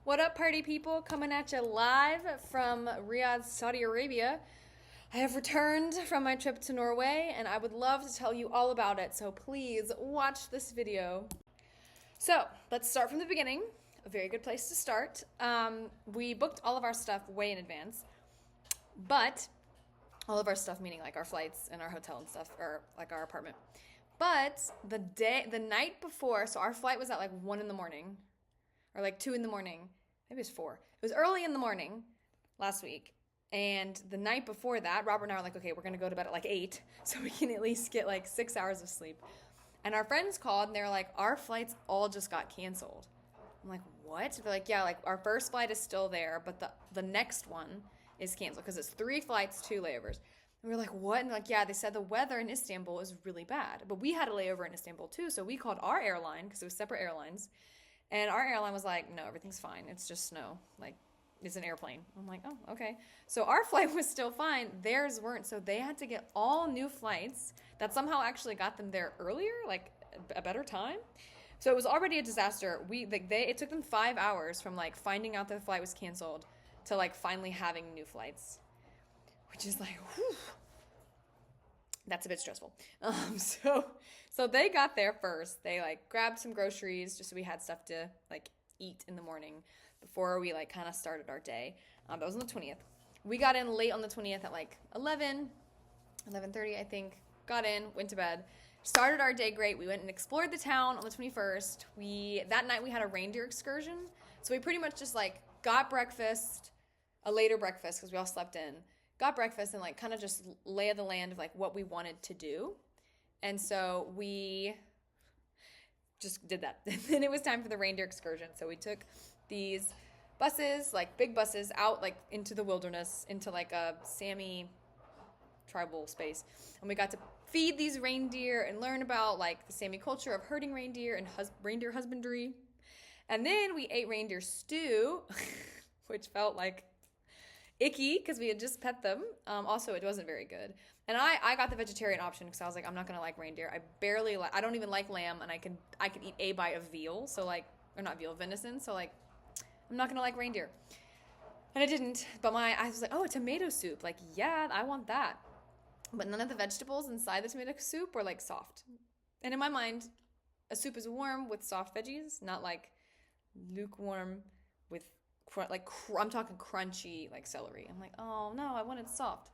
What up, party people? Coming at you live from Riyadh, Saudi Arabia. I have returned from my trip to Norway and I would love to tell you all about it, so please watch this video. So, let's start from the beginning. A very good place to start. We booked all of our stuff way in advance, but all of our stuff, meaning like our flights and our hotel and stuff, or like our apartment. But the night before, so our flight was at like 1 in the morning, or like 2 in the morning. Maybe it was 4. It was early in the morning last week. And the night before that, Robert and I were like, okay, we're going to go to bed at like 8 so we can at least get like 6 hours of sleep. And our friends called and they're like, our flights all just got canceled. I'm like, what? They're like, yeah, like our first flight is still there, but the next one is canceled because it's 3 flights, 2 layovers. And we were like, what? And they're like, yeah, they said the weather in Istanbul is really bad. But we had a layover in Istanbul too, so we called our airline because it was separate airlines. And our airline was like, no, everything's fine. It's just snow. Like, it's an airplane. I'm like, oh, okay. So our flight was still fine. Theirs weren't. So they had to get all new flights that somehow actually got them there earlier, like a better time. So it was already a disaster. It took them 5 hours from like finding out that the flight was canceled to like finally having new flights, which is like, whew. That's a bit stressful. So they got there first. They like grabbed some groceries just so we had stuff to like eat in the morning before we like kind of started our day. That was on the 20th. We got in late on the 20th at like 11:30 I think. Got in, went to bed. Started our day great. We went and explored the town on the 21st. That night we had a reindeer excursion. So we pretty much just like got breakfast, a later breakfast because we all slept in. Got breakfast and like kind of just lay of the land of like what we wanted to do. And so we just did that. And then it was time for the reindeer excursion. So we took these buses, like big buses, out like into the wilderness, into like a Sami tribal space. And we got to feed these reindeer and learn about like the Sami culture of herding reindeer and reindeer husbandry. And then we ate reindeer stew, which felt like icky because we had just pet them. Also, it wasn't very good. And I got the vegetarian option because I was like, I'm not gonna like reindeer. I don't even like lamb, and I could eat a bite of veal. So like, or not veal, venison. So like, I'm not gonna like reindeer. And I didn't. But I was like, oh, a tomato soup. Like, yeah, I want that. But none of the vegetables inside the tomato soup were like soft. And in my mind, a soup is warm with soft veggies, not like lukewarm with I'm talking crunchy like celery. I'm like, oh no, I wanted soft.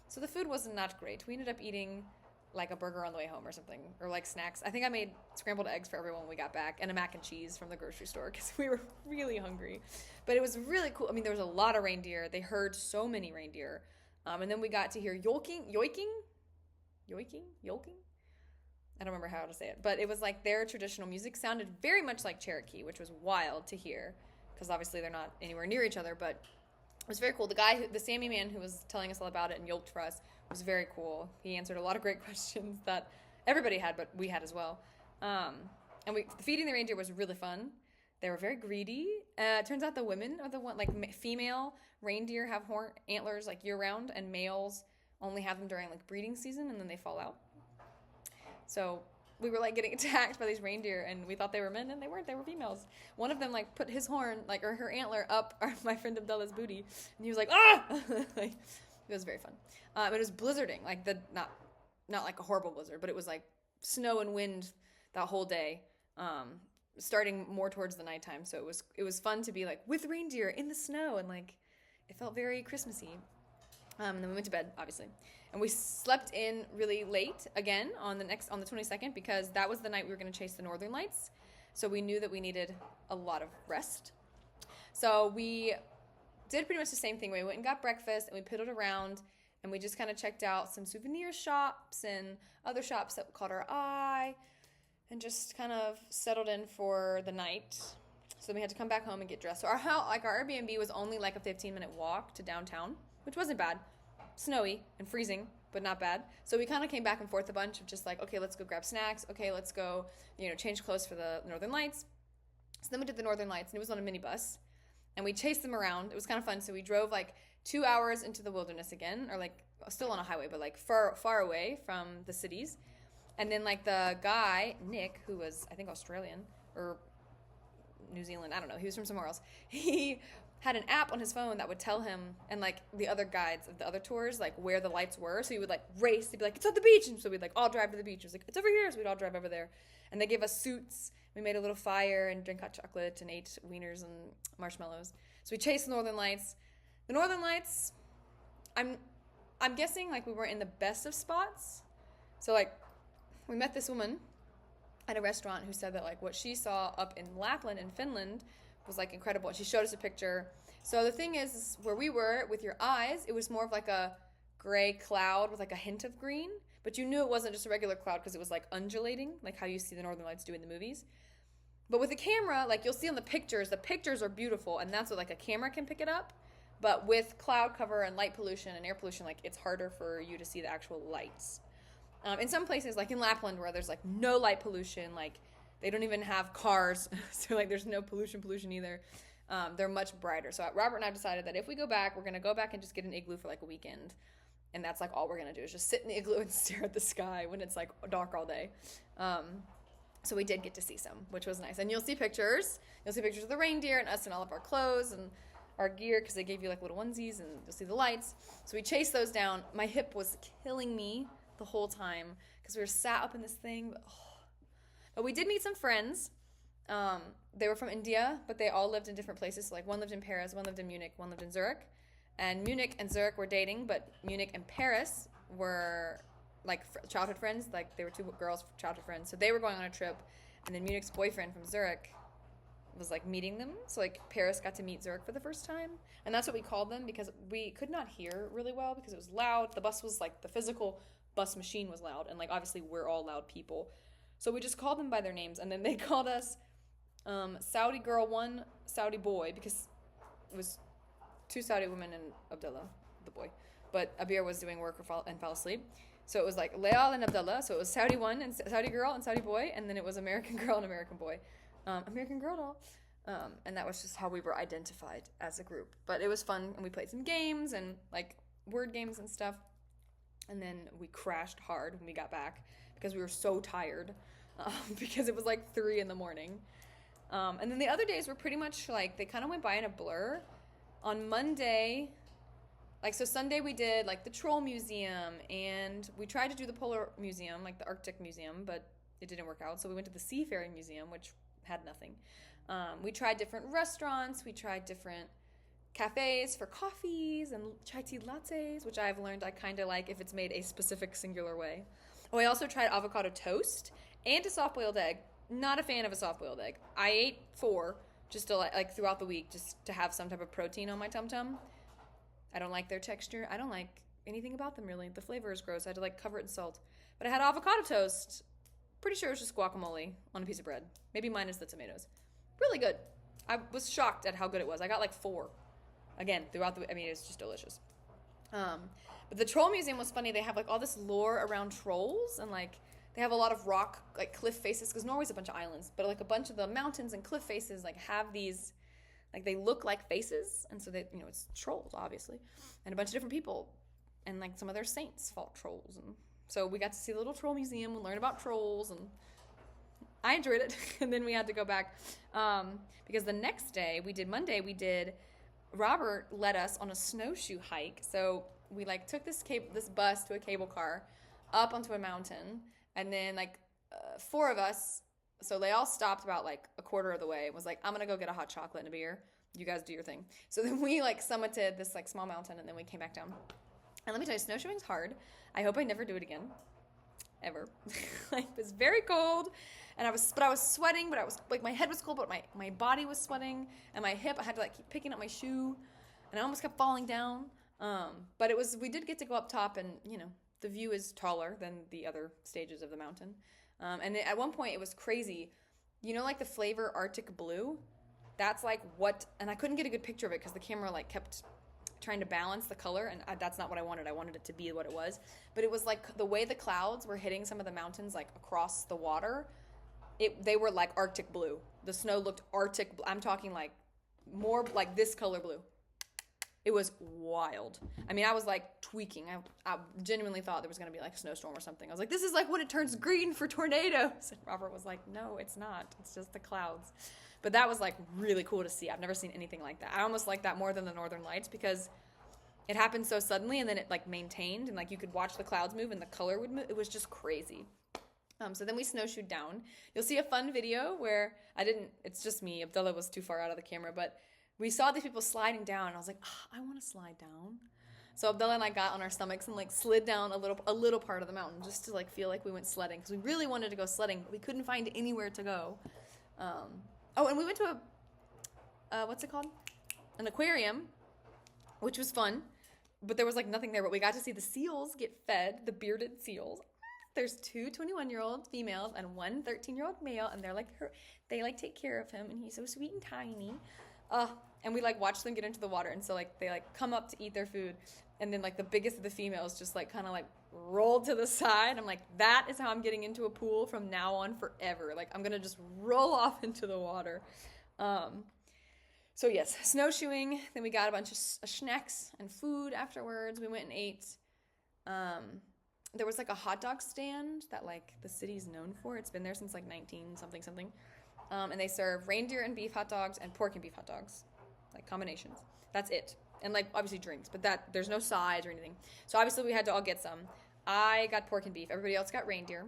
So the food was not great. We ended up eating like a burger on the way home or something, or like snacks. I think I made scrambled eggs for everyone when we got back, and a mac and cheese from the grocery store because we were really hungry. But it was really cool. I mean, there was a lot of reindeer. They herd so many reindeer. And then we got to hear yoiking. I don't remember how to say it, but it was like their traditional music sounded very much like Cherokee, which was wild to hear because obviously they're not anywhere near each other, but it was very cool. The Sami man who was telling us all about it and yoked for us was very cool. He answered a lot of great questions that everybody had, but we had as well. Feeding the reindeer was really fun. They were very greedy. It turns out the women are the one, like female reindeer have antlers like year round, and males only have them during like breeding season, and then they fall out. So we were like getting attacked by these reindeer, and we thought they were men, and they weren't. They were females. One of them like put his horn, like, or her antler up my friend Abdullah's booty, and he was like, ah! Like, it was very fun. It was blizzarding, like not like a horrible blizzard, but it was like snow and wind that whole day, starting more towards the nighttime. So it was fun to be like with reindeer in the snow, and like it felt very Christmassy. And then we went to bed, obviously. And we slept in really late again on the 22nd because that was the night we were going to chase the northern lights. So we knew that we needed a lot of rest. So we did pretty much the same thing. We went and got breakfast and we piddled around and we just kind of checked out some souvenir shops and other shops that caught our eye and just kind of settled in for the night. So then we had to come back home and get dressed. So our Airbnb was only like a 15-minute walk to downtown, which wasn't bad. Snowy and freezing, but not bad. So we kind of came back and forth a bunch of just like, okay, let's go grab snacks. Okay, let's go, change clothes for the Northern Lights. So then we did the Northern Lights, and it was on a minibus. And we chased them around. It was kind of fun. So we drove like 2 hours into the wilderness again, or like still on a highway, but like far away from the cities. And then like the guy, Nick, who was, I think, Australian, or New Zealand. I don't know. He was from somewhere else. He had an app on his phone that would tell him, and like the other guides of the other tours, like where the lights were. So he would like race. He'd be like, it's at the beach. And so we'd like all drive to the beach. It was like, it's over here. So we'd all drive over there. And they gave us suits. We made a little fire and drank hot chocolate and ate wieners and marshmallows. So we chased the Northern Lights. The Northern Lights, I'm guessing like we weren't in the best of spots. So like we met this woman at a restaurant who said that like what she saw up in Lapland in Finland was like incredible. And she showed us a picture. So the thing is, where we were with your eyes, it was more of like a gray cloud with like a hint of green. But you knew it wasn't just a regular cloud because it was like undulating, like how you see the Northern Lights do in the movies. But with the camera, like you'll see on the pictures are beautiful, and that's what like a camera can pick it up. But with cloud cover and light pollution and air pollution, like it's harder for you to see the actual lights. In some places, like in Lapland, where there's like no light pollution, like they don't even have cars, so like there's no pollution either. They're much brighter. So Robert and I decided that if we go back, we're gonna go back and just get an igloo for like a weekend, and that's like all we're gonna do is just sit in the igloo and stare at the sky when it's like dark all day. So we did get to see some, which was nice. And you'll see pictures. You'll see pictures of the reindeer and us in all of our clothes and our gear, because they gave you like little onesies, and you'll see the lights. So we chased those down. My hip was killing me the whole time because we were sat up in this thing. But we did meet some friends. They were from India, but they all lived in different places. So like one lived in Paris, one lived in Munich, one lived in Zurich. And Munich and Zurich were dating, but Munich and Paris were like childhood friends. Like they were two girls, childhood friends. So they were going on a trip, and then Munich's boyfriend from Zurich was like meeting them. So like Paris got to meet Zurich for the first time, and that's what we called them because we could not hear really well because it was loud. The bus was like the physical bus machine was loud, and like obviously we're all loud people, so we just called them by their names. And then they called us Saudi girl 1, Saudi boy, because it was 2 Saudi women and Abdullah the boy, but Abir was doing work and fell asleep. So it was like Leal and Abdullah. So it was Saudi 1 and Saudi girl and Saudi boy, and then it was American girl and American boy. American Girl doll. And that was just how we were identified as a group. But it was fun, and we played some games and like word games and stuff. And then we crashed hard when we got back because we were so tired because it was like 3 a.m. And then the other days were pretty much like they kind of went by in a blur. On Monday, like so Sunday we did like the Troll Museum, and we tried to do the Polar Museum, like the Arctic Museum, but it didn't work out. So we went to the Seafaring Museum, which had nothing. We tried different restaurants. We tried different cafes for coffees and chai tea lattes, which I've learned I kind of like if it's made a specific singular way. Oh, I also tried avocado toast and a soft-boiled egg. Not a fan of a soft-boiled egg. I ate 4 just to like throughout the week just to have some type of protein on my tum-tum. I don't like their texture. I don't like anything about them really. The flavor is gross. I had to like cover it in salt. But I had avocado toast. Pretty sure it was just guacamole on a piece of bread. Maybe minus the tomatoes. Really good. I was shocked at how good it was. I got like 4. Again, throughout the... I mean, it's just delicious. But the Troll Museum was funny. They have like all this lore around trolls, and like they have a lot of rock, like cliff faces, because Norway's a bunch of islands, but like a bunch of the mountains and cliff faces like have these... Like they look like faces, and so they, you know, it's trolls, obviously. And a bunch of different people. And like some of their saints fought trolls, and... So we got to see the little troll museum and learn about trolls, and I enjoyed it. And then we had to go back because the next day, Monday, Robert led us on a snowshoe hike. So we like took this bus to a cable car up onto a mountain, and then like 4 of us, so they all stopped about like a quarter of the way. It was like, I'm going to go get a hot chocolate and a beer. You guys do your thing. So then we like summited this like small mountain, and then we came back down. And let me tell you, snowshoeing's hard. I hope I never do it again. Ever. Like, it was very cold, and I was sweating, but I was, like, my head was cold, but my body was sweating, and my hip, I had to, like, keep picking up my shoe, and I almost kept falling down. But we did get to go up top, and, you know, the view is taller than the other stages of the mountain. And at one point, it was crazy. You know, like, the flavor Arctic Blue? That's, like, and I couldn't get a good picture of it, because the camera, like, kept trying to balance the color, and that's not what I wanted. I wanted it to be what it was. But it was like the way the clouds were hitting some of the mountains, like across the water, they were like Arctic blue. The snow looked Arctic blue. I'm talking like more like this color blue. It was wild. I mean, I was like tweaking. I genuinely thought there was going to be like a snowstorm or something. I was like, this is like when it turns green for tornadoes. And Robert was like, no, it's not. It's just the clouds. But that was like really cool to see. I've never seen anything like that. I almost like that more than the Northern Lights because it happened so suddenly and then it like maintained and like you could watch the clouds move and the color would move. It was just crazy. So then we snowshoed down. You'll see a fun video where it's just me. Abdullah was too far out of the camera, but we saw these people sliding down and I was like, I want to slide down. So Abdullah and I got on our stomachs and like slid down a little part of the mountain just to like feel like we went sledding because we really wanted to go sledding, but we couldn't find anywhere to go. And we went to what's it called? An aquarium, which was fun, but there was like nothing there, but we got to see the seals get fed, the bearded seals. There's 2 21-year-old females and 1 13-year-old male, and they take care of him, and he's so sweet and tiny. And we like watch them get into the water, and so like they like come up to eat their food, and then like the biggest of the females just like kind of like rolled to the side. I'm like, that is how I'm getting into a pool from now on forever. Like I'm gonna just roll off into the water. So yes, snowshoeing. Then we got a bunch of snacks and food afterwards. We went and ate. There was like a hot dog stand that like the city's known for. It's been there since like 19 something. And they serve reindeer and beef hot dogs and pork and beef hot dogs, like combinations. That's it. And like obviously drinks, but there's no sides or anything. So obviously we had to all get some. I got pork and beef. Everybody else got reindeer.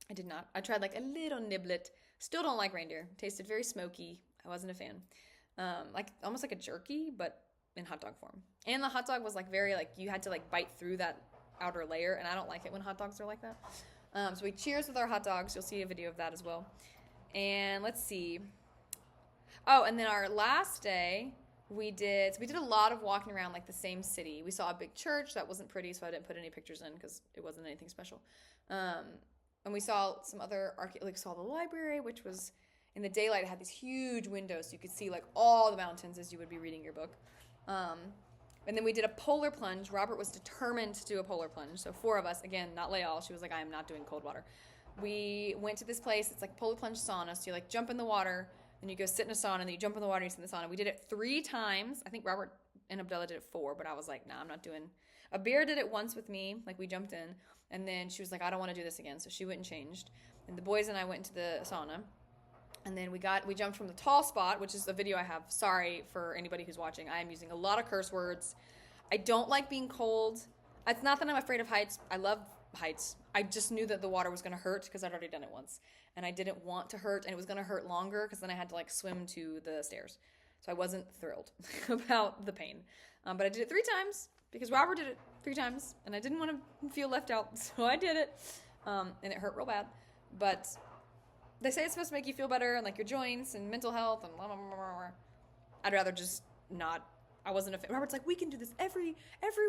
I did not. I tried like a little niblet. Still don't like reindeer. Tasted very smoky. I wasn't a fan. Like almost like a jerky, but in hot dog form. And the hot dog was like very like you had to like bite through that outer layer, and I don't like it when hot dogs are like that. So we cheers with our hot dogs. You'll see a video of that as well. And let's see. Oh, and then our last day we did a lot of walking around like the same city. We saw a big church that wasn't pretty, so I didn't put any pictures in because it wasn't anything special. And we saw some other saw the library, which was in the daylight. It had these huge windows, so you could see like all the mountains as you would be reading your book. And then we did a polar plunge. Robert was determined to do a polar plunge. So 4 of us, again, not Layal. She was like, I am not doing cold water. We went to this place. It's like polar plunge sauna. So you like jump in the water, and you go sit in a sauna, and then you jump in the water, and you sit in the sauna. We did it 3 times. I think Robert and Abdullah did it 4, but I was like, nah, I'm not doing. Abir did it once with me. Like we jumped in, and then she was like, I don't want to do this again. So she went and changed. And the boys and I went into the sauna. And then we jumped from the tall spot, which is a video I have. Sorry for anybody who's watching. I am using a lot of curse words. I don't like being cold. It's not that I'm afraid of heights. I love heights. I just knew that the water was going to hurt because I'd already done it once. And I didn't want to hurt, and it was going to hurt longer because then I had to like swim to the stairs. So I wasn't thrilled about the pain. But I did it 3 times because Robert did it 3 times, and I didn't want to feel left out, so I did it. And it hurt real bad. But they say it's supposed to make you feel better and like your joints and mental health and blah, blah, blah, blah, blah. I'd rather just not. I wasn't a fan. Robert's like, we can do this every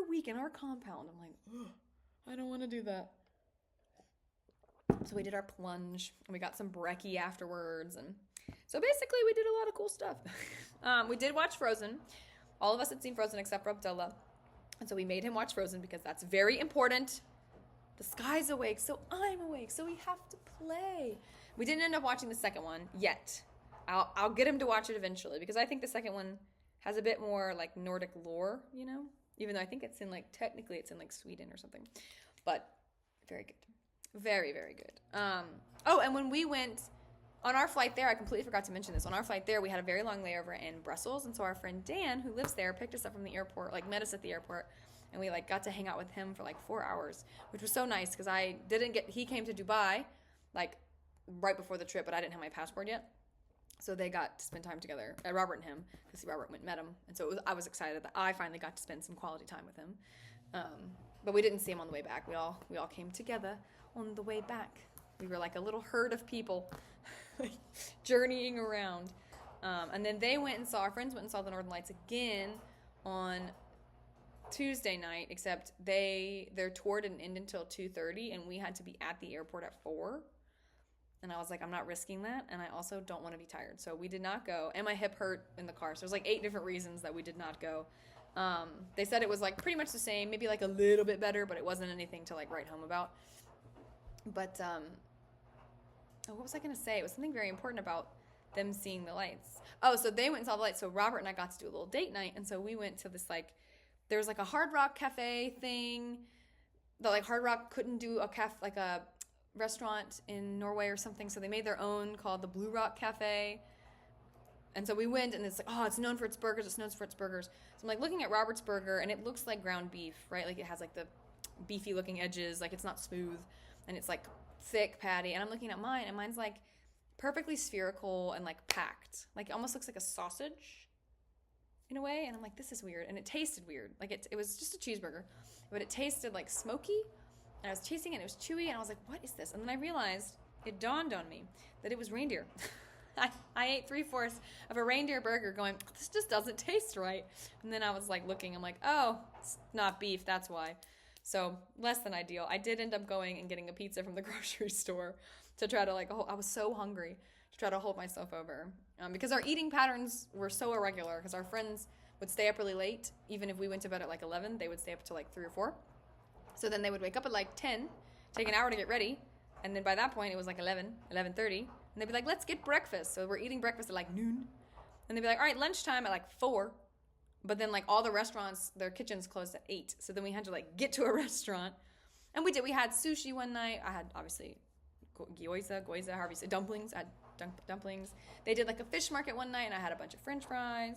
week in our compound. I'm like, ugh, I don't want to do that. So we did our plunge and we got some brekkie afterwards. And so basically we did a lot of cool stuff. We did watch Frozen. All of us had seen Frozen except for Abdullah. And so we made him watch Frozen because that's very important. The sky's awake, so I'm awake, so we have to play. We didn't end up watching the second one yet. I'll get him to watch it eventually because I think the second one has a bit more like Nordic lore, you know? Even though I think it's in like, technically it's in like Sweden or something. But very good. Very, very good. And when we went on our flight there, I completely forgot to mention this. On our flight there, we had a very long layover in Brussels. And so our friend Dan, who lives there, picked us up from the airport, like met us at the airport. And we like got to hang out with him for like 4 hours, which was so nice because he came to Dubai like right before the trip, but I didn't have my passport yet. So they got to spend time together, Robert and him, because Robert went and met him. And so I was excited that I finally got to spend some quality time with him. But we didn't see him on the way back. We all came together on the way back. We were like a little herd of people journeying around. And then our friends went and saw the Northern Lights again on Tuesday night, except their tour didn't end until 2:30, and we had to be at the airport at 4. And I was like, I'm not risking that, and I also don't want to be tired. So we did not go, and my hip hurt in the car. So there's like 8 different reasons that we did not go. They said it was like pretty much the same, maybe like a little bit better, but it wasn't anything to like write home about. But what was I going to say? It was something very important about them seeing the lights. Oh, so they went and saw the lights. So Robert and I got to do a little date night, and so we went to this like, there was like a Hard Rock cafe thing that like Hard Rock couldn't do a restaurant in Norway or something, so they made their own called the Blue Rock Cafe. And so we went, and it's like, oh, it's known for its burgers. It's known for its burgers. So I'm like looking at Robert's burger, and it looks like ground beef, right? Like it has like the beefy looking edges, like it's not smooth, and it's like thick patty. And I'm looking at mine, and mine's like perfectly spherical and like packed. Like it almost looks like a sausage in a way. And I'm like, this is weird. And it tasted weird. Like it was just a cheeseburger, but it tasted like smoky. And I was tasting it, and it was chewy, and I was like, what is this? And then I realized, it dawned on me that it was reindeer. I ate 3/4 of a reindeer burger going, this just doesn't taste right. And then I was like looking, I'm like, oh, it's not beef, that's why. So less than ideal. I did end up going and getting a pizza from the grocery store to try to like, I was so hungry to try to hold myself over. Because our eating patterns were so irregular, because our friends would stay up really late. Even if we went to bed at like 11, they would stay up till like 3 or 4. So then they would wake up at like 10, take an hour to get ready. And then by that point, it was like 11, 11:30. And they'd be like, let's get breakfast. So we're eating breakfast at like noon. And they'd be like, all right, lunchtime at like 4. But then like all the restaurants, their kitchens closed at 8. So then we had to like get to a restaurant. And we did. We had sushi one night. I had obviously gyoza, however you say, dumplings. I had dumplings. They did like a fish market one night, and I had a bunch of French fries.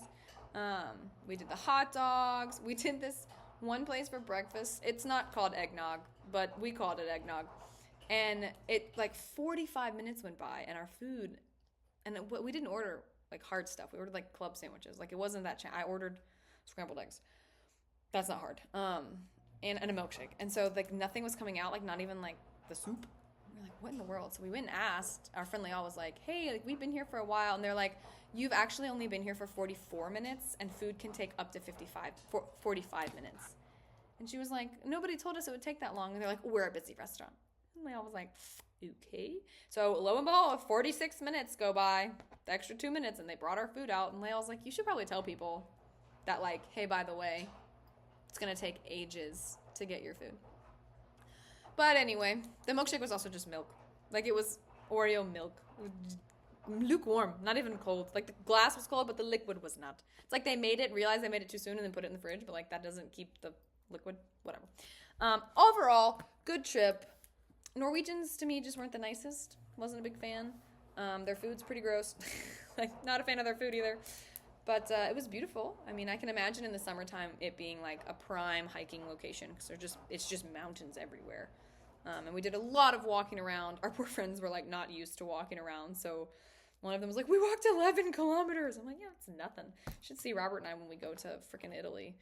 We did the hot dogs. We did this one place for breakfast. It's not called eggnog, but we called it eggnog. And it like 45 minutes went by, and our food, and we didn't order like hard stuff. We ordered like club sandwiches. Like it wasn't that. I ordered scrambled eggs. That's not hard. And a milkshake. And so like nothing was coming out. Like not even like the soup. We're like, what in the world? So we went and asked. Our friend Leal was like, hey, like we've been here for a while, and they're like, you've actually only been here for 44 minutes, and food can take up to 45 minutes. And she was like, nobody told us it would take that long. And they're like, we're a busy restaurant. And Leal was like, okay. So lo and behold, 46 minutes go by, the extra 2 minutes, and they brought our food out. And Leal's like, you should probably tell people that like, hey, by the way, it's going to take ages to get your food. But anyway, the milkshake was also just milk. Like it was Oreo milk. It was lukewarm, not even cold. Like the glass was cold, but the liquid was not. It's like they made it, realized they made it too soon, and then put it in the fridge, but like that doesn't keep the liquid, whatever. Overall, good trip. Norwegians to me just weren't the nicest. Wasn't a big fan. Their food's pretty gross. Like not a fan of their food either. But it was beautiful. I mean, I can imagine in the summertime it being like a prime hiking location, because it's just mountains everywhere. And we did a lot of walking around. Our poor friends were like not used to walking around, so one of them was like, we walked 11 kilometers. I'm like, yeah, it's nothing. You should see Robert and I when we go to freaking Italy,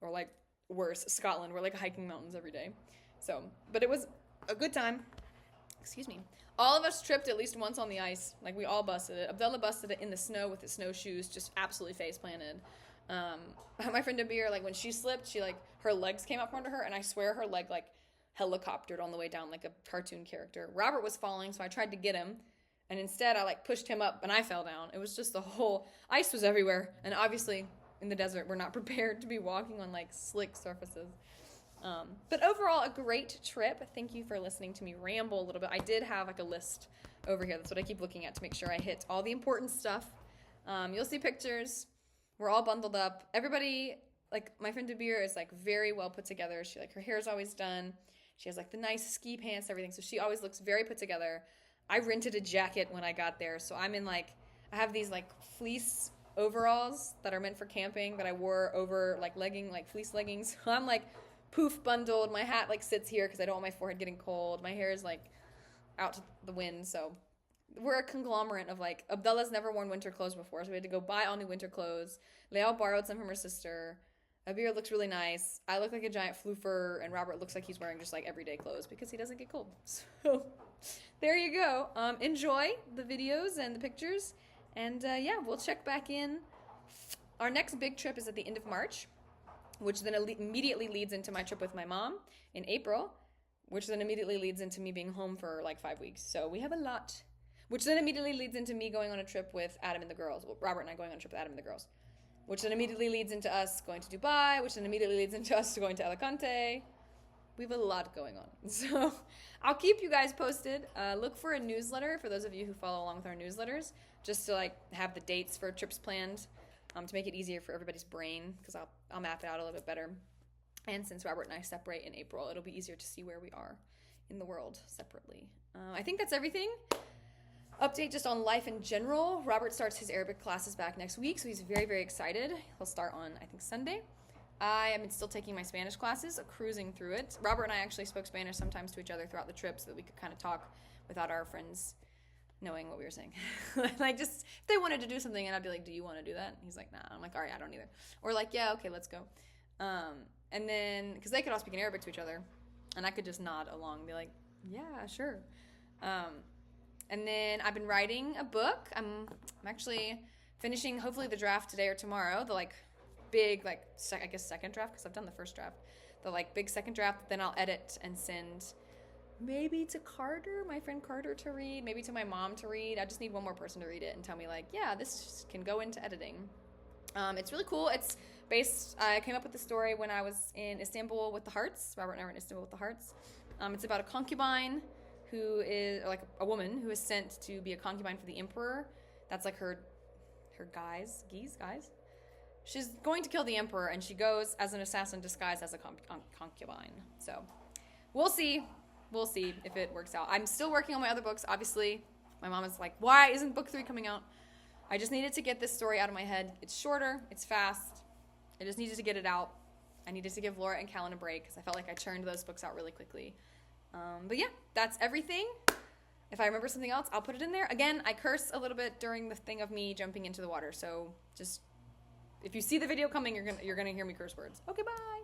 or like worse, Scotland. We're like hiking mountains every day. So, but it was a good time. Excuse me. All of us tripped at least once on the ice. Like we all busted it. Abdullah busted it in the snow with his snowshoes, just absolutely face planted. My friend Abir, like when she slipped, she like her legs came up under her, and I swear her leg like helicoptered on the way down like a cartoon character. Robert was falling, so I tried to get him, and instead I like pushed him up and I fell down. It was just the whole ice was everywhere, and obviously in the desert we're not prepared to be walking on like slick surfaces. But overall, a great trip. Thank you for listening to me ramble a little bit. I did have like a list over here. That's what I keep looking at to make sure I hit all the important stuff. You'll see pictures. We're all bundled up. Everybody, like my friend Dabir is like very well put together. She like her hair's always done. She has like the nice ski pants, everything. So she always looks very put together. I rented a jacket when I got there. So I'm in like, I have these like fleece overalls that are meant for camping that I wore over like fleece leggings. So I'm like poof bundled. My hat like sits here because I don't want my forehead getting cold. My hair is like out to the wind. So we're a conglomerate of like, Abdullah's never worn winter clothes before, so we had to go buy all new winter clothes. Leal borrowed some from her sister. Abir looks really nice. I look like a giant floofer, and Robert looks like he's wearing just like everyday clothes because he doesn't get cold. So there you go. Enjoy the videos and the pictures. And yeah, we'll check back in. Our next big trip is at the end of March, which then immediately leads into my trip with my mom in April, which then immediately leads into me being home for like 5 weeks. So we have a lot, which then immediately leads into me going on a trip with Adam and the girls. Well, Robert and I going on a trip with Adam and the girls, which then immediately leads into us going to Dubai, which then immediately leads into us going to Alicante. We have a lot going on. So I'll keep you guys posted. Look for a newsletter for those of you who follow along with our newsletters, just to like have the dates for trips planned, to make it easier for everybody's brain, because I'll map it out a little bit better. And since Robert and I separate in April, it'll be easier to see where we are in the world separately. I think that's everything. Update just on life in general. Robert starts his Arabic classes back next week, so he's very, very excited. He'll start on, I think, Sunday. I am still taking my Spanish classes, cruising through it. Robert and I actually spoke Spanish sometimes to each other throughout the trip so that we could kind of talk without our friends knowing what we were saying. Like, just, if they wanted to do something, and I'd be like, do you want to do that? And he's like, nah. I'm like, all right, I don't either. Or like, yeah, okay, let's go. And then, because they could all speak in Arabic to each other, and I could just nod along and be like, yeah, sure. And then I've been writing a book. I'm actually finishing, hopefully, the draft today or tomorrow. The big, I guess second draft, because I've done the first draft. The big second draft. Then I'll edit and send maybe to Carter, my friend Carter, to read. Maybe to my mom to read. I just need one more person to read it and tell me yeah, this can go into editing. It's really cool. It's based. I came up with the story when I was in Istanbul with the Hearts. Robert and I were in Istanbul with the Hearts. It's about a concubine who is, or a woman who is sent to be a concubine for the emperor. That's her guise. She's going to kill the emperor, and she goes as an assassin disguised as a concubine. So we'll see. We'll see if it works out. I'm still working on my other books. Obviously, my mom is like, why isn't book 3 coming out? I just needed to get this story out of my head. It's shorter. It's fast. I just needed to get it out. I needed to give Laura and Callan a break because I felt like I churned those books out really quickly. But yeah, that's everything. If I remember something else, I'll put it in there. Again, I curse a little bit during the thing of me jumping into the water. So just, if you see the video coming, you're gonna hear me curse words. Okay, bye.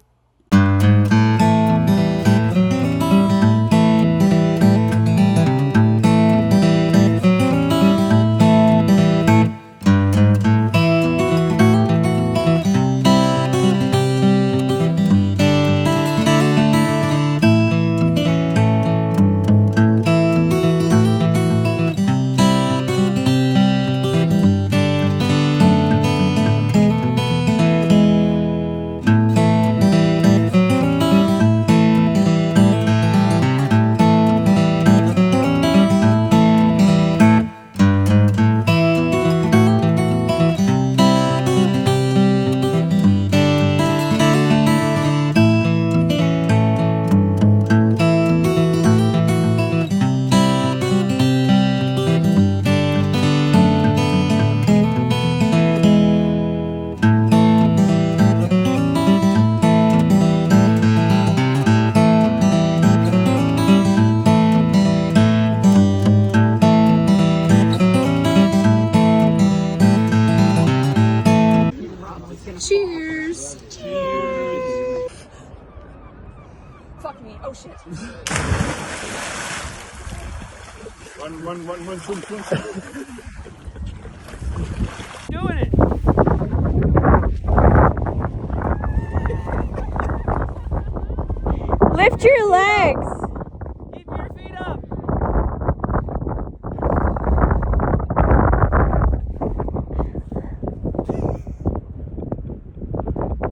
Cheers! Cheers! Fuck me. Oh shit. One, swim. Doing it! Lift your leg!